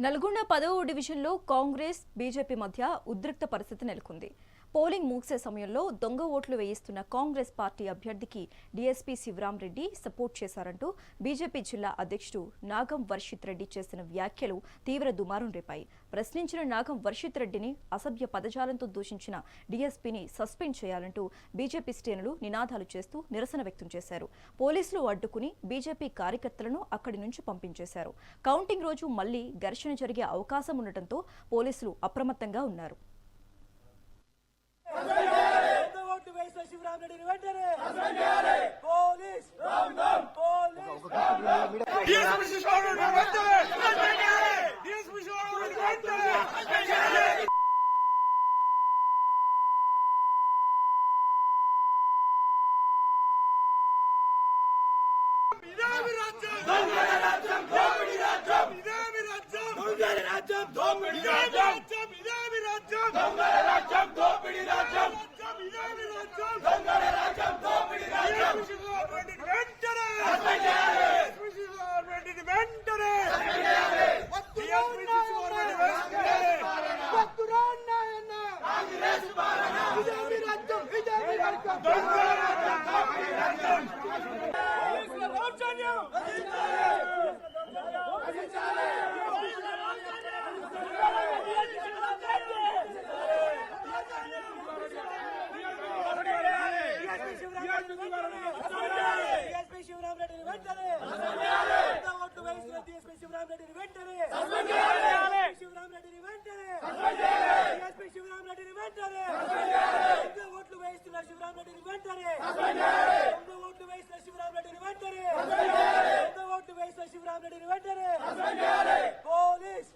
నల్గొండ 10వ డివిజన్లో కాంగ్రెస్ బీజేపీ మధ్య ఉద్రిక్త పరిస్థితి నెలకొంది. పోలింగ్ ముగిసే సమయంలో దొంగ ఓట్లు వేయిస్తున్న కాంగ్రెస్ పార్టీ అభ్యర్థికి డీఎస్పీ శివరామ్ రెడ్డి సపోర్ట్ చేశారంటూ బీజేపీ జిల్లా అధ్యక్షుడు నాగం వర్షిత్ రెడ్డి చేసిన వ్యాఖ్యలు తీవ్ర దుమారం రేపాయి. ప్రశ్నించిన నాగం వర్షిత్ రెడ్డిని అసభ్య పదజాలంతో దూషించిన డీఎస్పీని సస్పెండ్ చేయాలంటూ బీజేపీ శ్రేణులు నినాదాలు చేస్తూ నిరసన వ్యక్తం చేశారు. పోలీసులు అడ్డుకుని బీజేపీ కార్యకర్తలను అక్కడి నుంచి పంపించేశారు. కౌంటింగ్ రోజు మళ్లీ ఘర్షణ జరిగే అవకాశం ఉండటంతో పోలీసులు అప్రమత్తంగా ఉన్నారు. Police!